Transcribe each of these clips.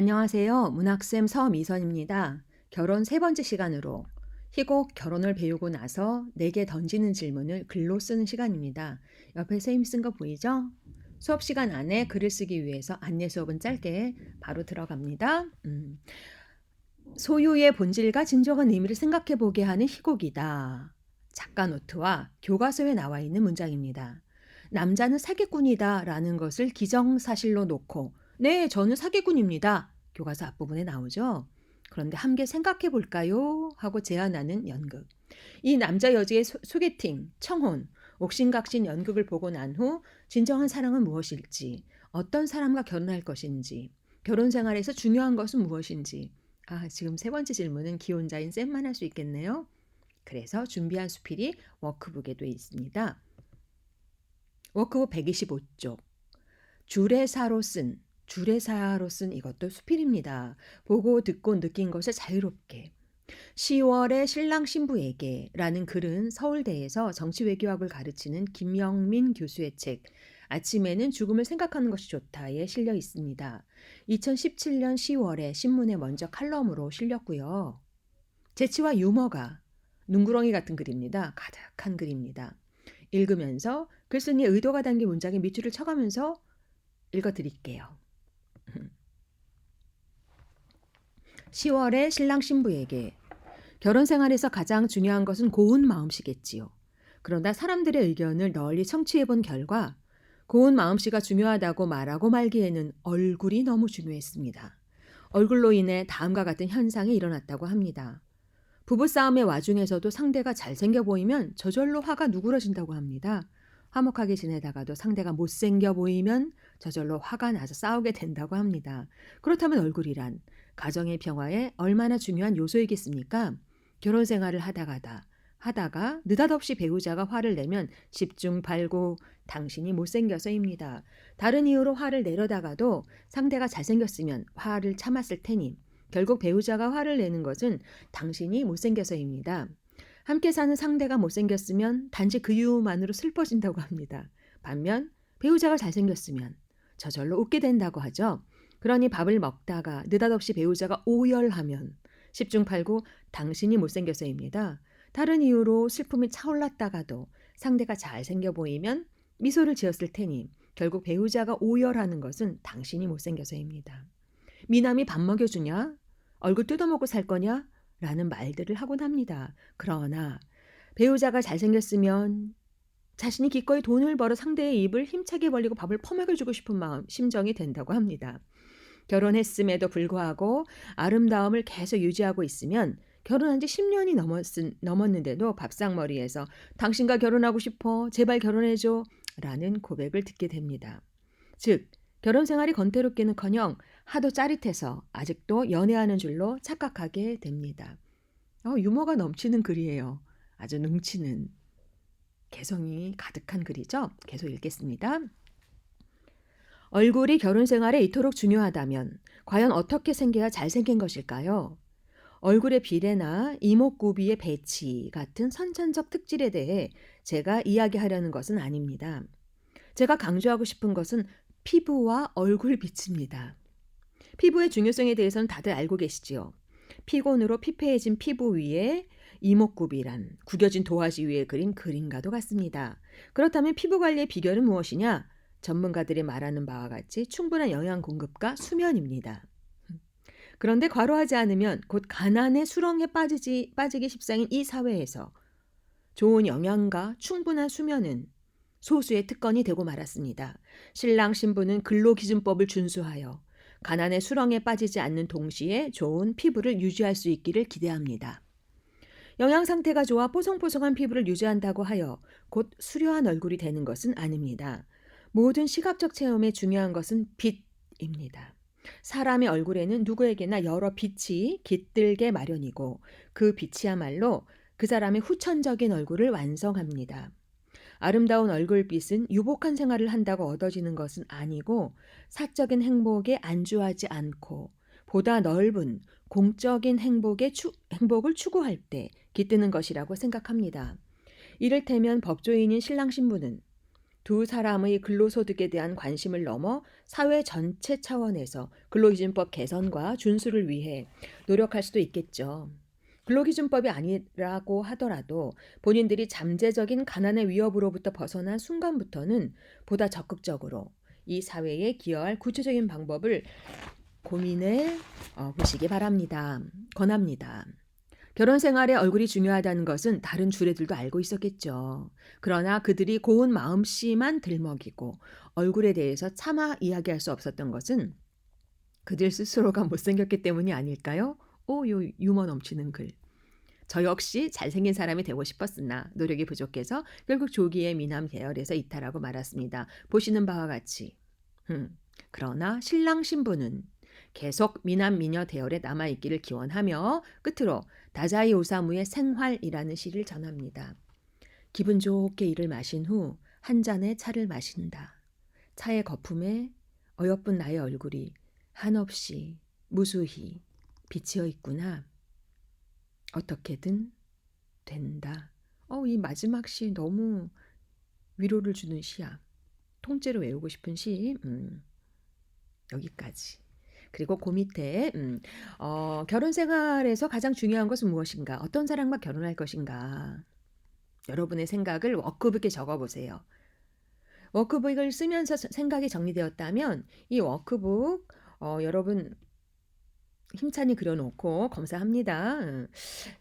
안녕하세요. 문학쌤 서미선입니다. 결혼 세 번째 시간으로 희곡 결혼을 배우고 나서 내게 던지는 질문을 글로 쓰는 시간입니다. 옆에 쌤이 쓴 거 보이죠? 수업 시간 안에 글을 쓰기 위해서 안내 수업은 짧게 바로 들어갑니다. 소유의 본질과 진정한 의미를 생각해 보게 하는 희곡이다. 작가 노트와 교과서에 나와 있는 문장입니다. 남자는 사기꾼이다 라는 것을 기정사실로 놓고 네, 저는 사기꾼입니다. 교과서 앞부분에 나오죠. 그런데 함께 생각해 볼까요? 하고 제안하는 연극. 이 남자 여자의 소개팅, 청혼, 옥신각신 연극을 보고 난 후 진정한 사랑은 무엇일지, 어떤 사람과 결혼할 것인지, 결혼 생활에서 중요한 것은 무엇인지. 지금 세 번째 질문은 기혼자인 쌤만 할 수 있겠네요. 그래서 준비한 수필이 워크북에 돼 있습니다. 워크북 125쪽. 주례사로 쓴 이것도 수필입니다. 보고 듣고 느낀 것을 자유롭게. 10월에 신랑 신부에게 라는 글은 서울대에서 정치외교학을 가르치는 김영민 교수의 책 아침에는 죽음을 생각하는 것이 좋다에 실려 있습니다. 2017년 10월에 신문에 먼저 칼럼으로 실렸고요. 재치와 유머가 눈구렁이 같은 글입니다. 가득한 글입니다. 읽으면서 글쓴이의 의도가 담긴 문장에 밑줄을 쳐가면서 읽어드릴게요. 10월에 신랑 신부에게 결혼 생활에서 가장 중요한 것은 고운 마음씨겠지요. 그러나 사람들의 의견을 널리 청취해 본 결과 고운 마음씨가 중요하다고 말하고 말기에는 얼굴이 너무 중요했습니다. 얼굴로 인해 다음과 같은 현상이 일어났다고 합니다. 부부싸움의 와중에서도 상대가 잘생겨 보이면 저절로 화가 누그러진다고 합니다. 화목하게 지내다가도 상대가 못생겨 보이면 저절로 화가 나서 싸우게 된다고 합니다. 그렇다면 얼굴이란 가정의 평화에 얼마나 중요한 요소이겠습니까? 결혼 생활을 하다가 느닷없이 배우자가 화를 내면 10중 8구 당신이 못생겨서입니다. 다른 이유로 화를 내려다가도 상대가 잘생겼으면 화를 참았을 테니 결국 배우자가 화를 내는 것은 당신이 못생겨서입니다. 함께 사는 상대가 못생겼으면 단지 그 이유만으로 슬퍼진다고 합니다. 반면 배우자가 잘생겼으면 저절로 웃게 된다고 하죠. 그러니 밥을 먹다가 느닷없이 배우자가 오열하면 10중 8구 당신이 못생겨서입니다. 다른 이유로 슬픔이 차올랐다가도 상대가 잘생겨 보이면 미소를 지었을 테니 결국 배우자가 오열하는 것은 당신이 못생겨서입니다. 미남이 밥 먹여주냐? 얼굴 뜯어먹고 살 거냐? 라는 말들을 하곤 합니다. 그러나 배우자가 잘생겼으면 자신이 기꺼이 돈을 벌어 상대의 입을 힘차게 벌리고 밥을 퍼먹여주고 싶은 마음, 심정이 된다고 합니다. 결혼했음에도 불구하고 아름다움을 계속 유지하고 있으면 결혼한 지 10년이 넘었는데도 밥상머리에서 당신과 결혼하고 싶어 제발 결혼해줘 라는 고백을 듣게 됩니다. 즉 결혼 생활이 건태롭기는커녕 하도 짜릿해서 아직도 연애하는 줄로 착각하게 됩니다. 유머가 넘치는 글이에요. 아주 능치는 개성이 가득한 글이죠. 계속 읽겠습니다. 얼굴이 결혼 생활에 이토록 중요하다면 과연 어떻게 생겨야 잘생긴 것일까요? 얼굴의 비례나 이목구비의 배치 같은 선천적 특질에 대해 제가 이야기하려는 것은 아닙니다. 제가 강조하고 싶은 것은 피부와 얼굴 빛입니다. 피부의 중요성에 대해서는 다들 알고 계시지요. 피곤으로 피폐해진 피부 위에 이목구비란 구겨진 도화지 위에 그린 그림과도 같습니다. 그렇다면 피부 관리의 비결은 무엇이냐? 전문가들이 말하는 바와 같이 충분한 영양 공급과 수면입니다. 그런데 과로하지 않으면 곧 가난의 수렁에 빠지기 십상인 이 사회에서 좋은 영양과 충분한 수면은 소수의 특권이 되고 말았습니다. 신랑 신부는 근로기준법을 준수하여 가난의 수렁에 빠지지 않는 동시에 좋은 피부를 유지할 수 있기를 기대합니다. 영양 상태가 좋아 뽀송뽀송한 피부를 유지한다고 하여 곧 수려한 얼굴이 되는 것은 아닙니다. 모든 시각적 체험에 중요한 것은 빛입니다. 사람의 얼굴에는 누구에게나 여러 빛이 깃들게 마련이고 그 빛이야말로 그 사람의 후천적인 얼굴을 완성합니다. 아름다운 얼굴빛은 유복한 생활을 한다고 얻어지는 것은 아니고 사적인 행복에 안주하지 않고 보다 넓은 공적인 행복을 추구할 때 깃드는 것이라고 생각합니다. 이를테면 법조인인 신랑 신부는 두 사람의 근로소득에 대한 관심을 넘어 사회 전체 차원에서 근로기준법 개선과 준수를 위해 노력할 수도 있겠죠. 근로기준법이 아니라고 하더라도 본인들이 잠재적인 가난의 위협으로부터 벗어난 순간부터는 보다 적극적으로 이 사회에 기여할 구체적인 방법을 고민해 보시기 바랍니다. 권합니다. 결혼 생활에 얼굴이 중요하다는 것은 다른 주례들도 알고 있었겠죠. 그러나 그들이 고운 마음씨만 들먹이고 얼굴에 대해서 차마 이야기할 수 없었던 것은 그들 스스로가 못생겼기 때문이 아닐까요? 요 유머 넘치는 글. 저 역시 잘생긴 사람이 되고 싶었으나 노력이 부족해서 결국 조기에 미남 계열에서 이탈하고 말았습니다. 보시는 바와 같이. 그러나 신랑 신부는 계속 미남 미녀 대열에 남아있기를 기원하며 끝으로 다자이 오사무의 생활이라는 시를 전합니다. 기분 좋게 이를 마신 후 한 잔의 차를 마신다. 차의 거품에 어여쁜 나의 얼굴이 한없이 무수히 비치어 있구나. 어떻게든 된다. 이 마지막 시 너무 위로를 주는 시야. 통째로 외우고 싶은 시. 여기까지. 그리고 그 밑에 결혼 생활에서 가장 중요한 것은 무엇인가? 어떤 사람과 결혼할 것인가? 여러분의 생각을 워크북에 적어보세요. 워크북을 쓰면서 생각이 정리되었다면 이 워크북 여러분 힘찬히 그려놓고 검사합니다.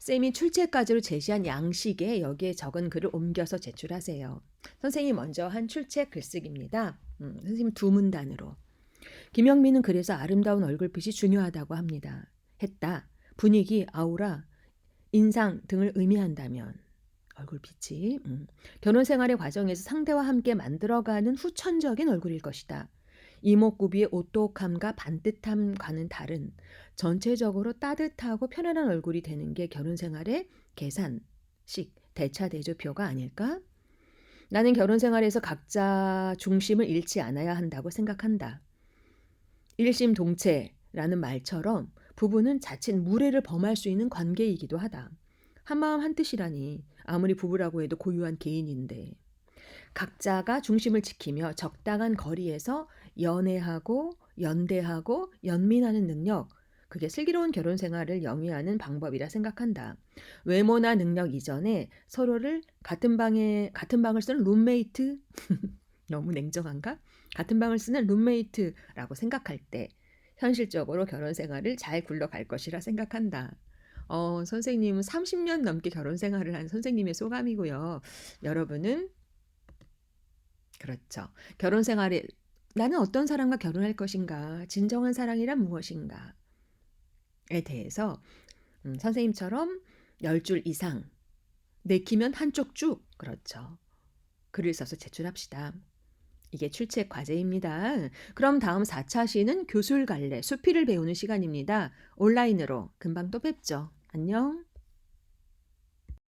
쌤이 출첵까지로 제시한 양식에 여기에 적은 글을 옮겨서 제출하세요. 선생님이 먼저 한 출첵 글쓰기입니다. 선생님 두 문단으로. 김영민은 그래서 아름다운 얼굴빛이 중요하다고 합니다. 했다. 분위기, 아우라, 인상 등을 의미한다면 얼굴빛이 결혼 생활의 과정에서 상대와 함께 만들어가는 후천적인 얼굴일 것이다. 이목구비의 오똑함과 반듯함과는 다른 전체적으로 따뜻하고 편안한 얼굴이 되는 게 결혼 생활의 계산식, 대차대조표가 아닐까? 나는 결혼 생활에서 각자 중심을 잃지 않아야 한다고 생각한다. 일심동체라는 말처럼 부부는 자칫 무례를 범할 수 있는 관계이기도 하다. 한마음 한뜻이라니 아무리 부부라고 해도 고유한 개인인데 각자가 중심을 지키며 적당한 거리에서 연애하고 연대하고 연민하는 능력, 그게 슬기로운 결혼 생활을 영위하는 방법이라 생각한다. 외모나 능력 이전에 서로를 같은 방을 쓰는 룸메이트 너무 냉정한가? 같은 방을 쓰는 룸메이트라고 생각할 때 현실적으로 결혼 생활을 잘 굴러갈 것이라 생각한다. 선생님은 30년 넘게 결혼 생활을 한 선생님의 소감이고요. 여러분은 그렇죠. 결혼 생활에 나는 어떤 사람과 결혼할 것인가? 진정한 사랑이란 무엇인가? 에 대해서 선생님처럼 10줄 이상 내키면 한쪽 쭉 그렇죠. 글을 써서 제출합시다. 이게 출첵 과제입니다. 그럼 다음 4차 시는 교술 갈래, 수필을 배우는 시간입니다. 온라인으로 금방 또 뵙죠. 안녕.